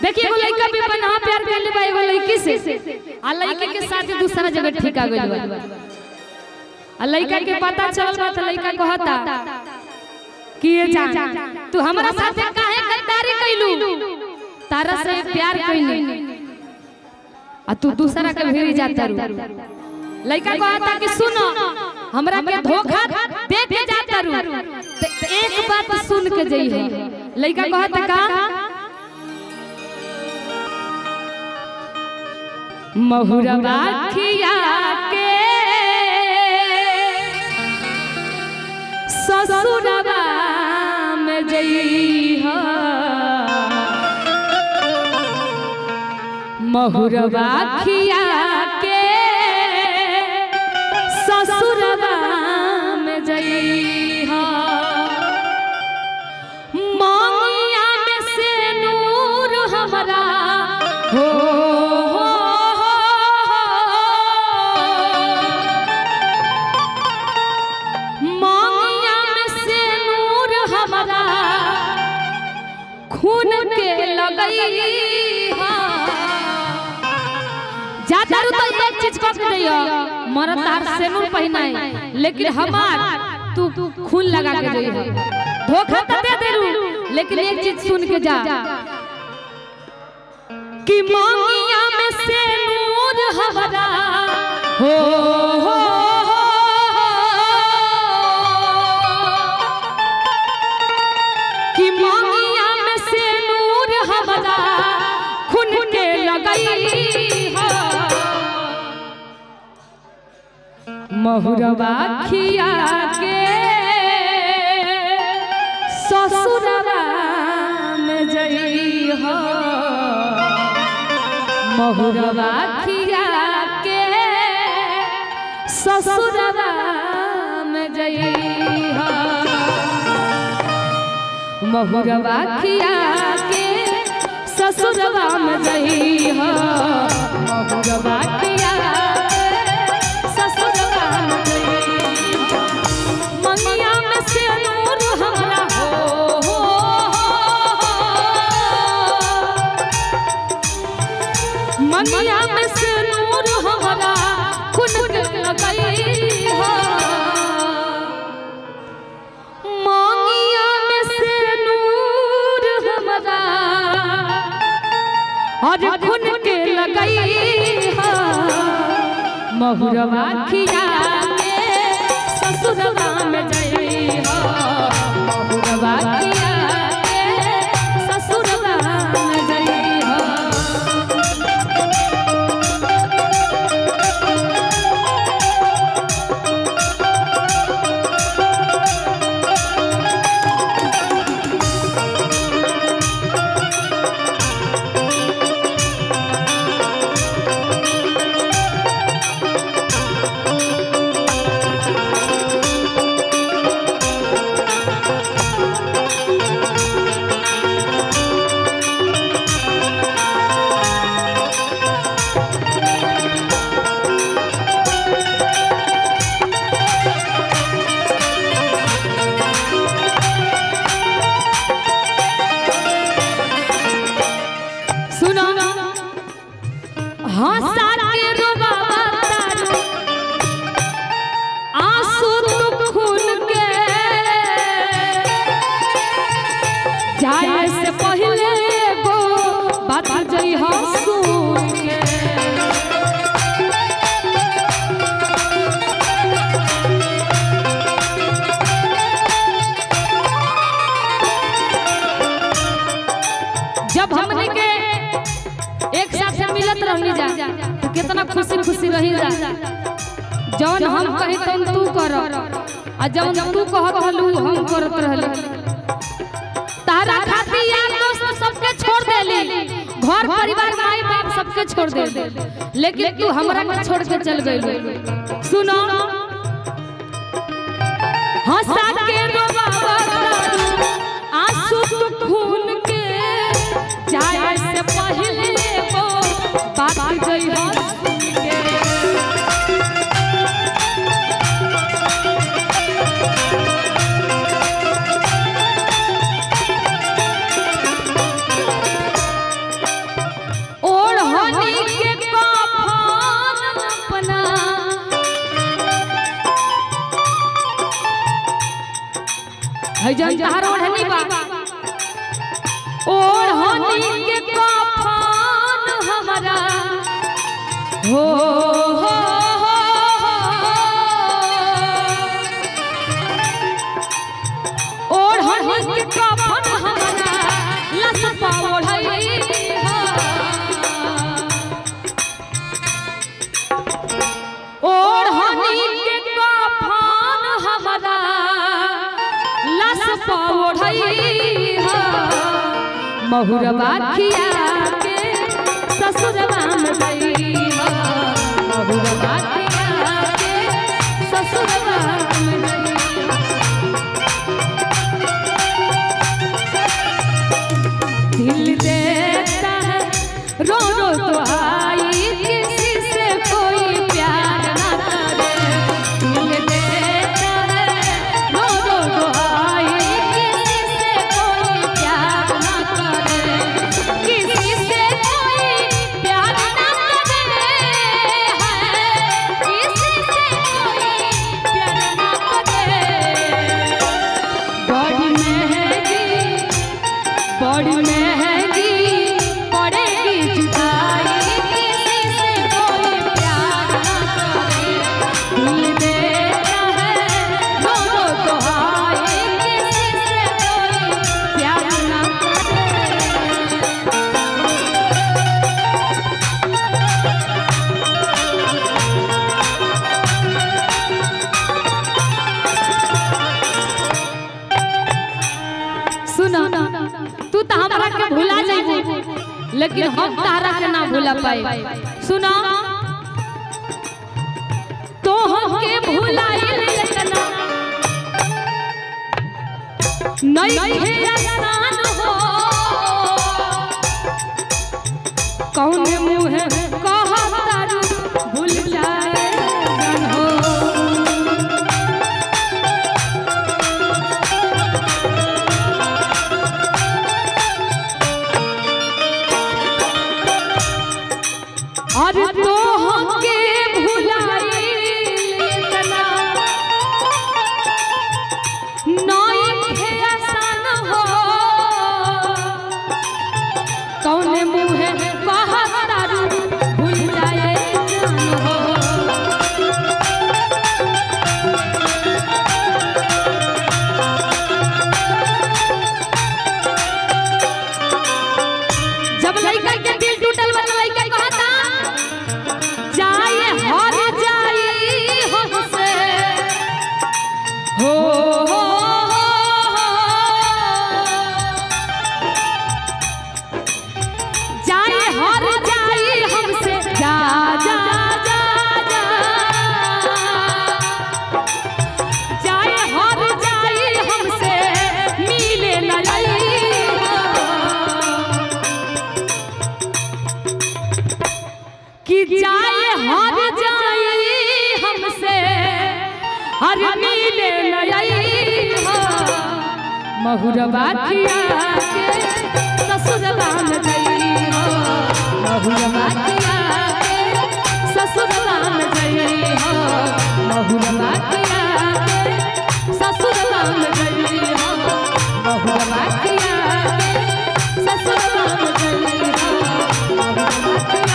देखिए एगो लड़का भी अपन हां प्यार कर ले बा एगो लड़की से आ लड़के के साथ दूसरा जगह ठिका गइल बा आ लड़का के पता चलल बा त लड़का कहता कि ये जान तू हमरा साथे काहे गद्दारी कइलू तारा से प्यार कइनी आ तू दूसरा के भेरी जाता रू लड़का कहता कि सुनो हमरा के धोखा दे के जाता रू तो एक बात सुन के जई है लड़का कहता का महुरवा खिया के ससुरवा में जइहा महुरवा खिया के ससुरवा में जइहा मांगिया में से नूर हमरा हो खून के लगई जा दारू तो एक चीज कह के दियो मरद तार सेनुर पहिनाई लेकिन हमार तू खून लगा के जइहो धोखा त दे देलू लेकिन एक चीज सुन के जा कि मांगिया में सेनुर हमरा हो कि मांगिया में सेनुर हमरा खून के लगई महुरवा खिया के ससुरवा में जइहा महुरवा खिया के ससुरवा में जइहा महुरवा खिया के ससुरवा में जइहा महुरवा खिया मंगिया में से नूर हमरा हो मंगिया में से नूर हमरा खून के लगई हो मंगिया में से नूर हमरा और खून के लगई हो महुरवा खिया ससुरवा में जइहा महुरवा खिया के ससुरवा में जइहा जब हमने के एक साथ से मिलत रहनी जा तो कितना खुशी खुशी रही जा जौन हम कही तौन तू कर आ जौन तू कहत रहलू हम करत रहली तारा खातिर यार दोस्त सबके छोड़ देली घर परिवार माई बाप सबके छोड़ दे लेकिन तू हमरा के छोड़ के चल गइल सुनो हंसा के रोवावा आंसू तू खून के जाए से पहले वो बात जइहा है जन तहार ओढ़नी बा ओढ़नी के कफन हमारा हो ओढ़नी के कफन हमारा लसपा ओढ़ई ओढ़नी के कफन हमारा लसपा ओढ़ई महुरबा खिया के ससुरवा में गई महुरबा खिया के ससुरवा में गई दिल देता है रो रो तो आई किसी से कोई प्यार ना करे दिल देता है रो रो तो आई किसी से कोई प्यार ना करे किसी से कोई प्यार ना करे है किसी से कोई प्यार ना करे बड़ी महंगी पड़ेगी जुदाई किसी से कोई प्यार ना करे दिल देता है रो रो तो हाय किसी से कोई प्यार ना करे सुना तू तो हमरा के भुला जाइबू लेकिन हम तारा के ना भुला पाए सुना तो हम के भुलाइल इतना नहीं है आसान हो कौन मुंह कहा तारू भूल जाए हो और तो हमके भुलाई इतना नहीं है आसान हो कौन मुँह कहा तारू भूल जाए जान हो जब लड़का के दिल टूटल बा लड़का कहता जाए हर जाई हमसे हो जाए हर जाई हमसे जा जा जा जा जाए हर जाई हमसे मिले न कि जाए हर जाए हमसे हर मिले नई हो महुरबा खिया के ससुरवा में गई हो महुरबा खिया के ससुरवा में गई हो महुरबा खिया के ससुरवा में गई हो महुरबा खिया के ससुरवा में गई हो महुरबा खिया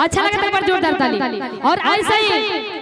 अच्छा लगा था, एक बार जोरदार ताली। और ऐसे ही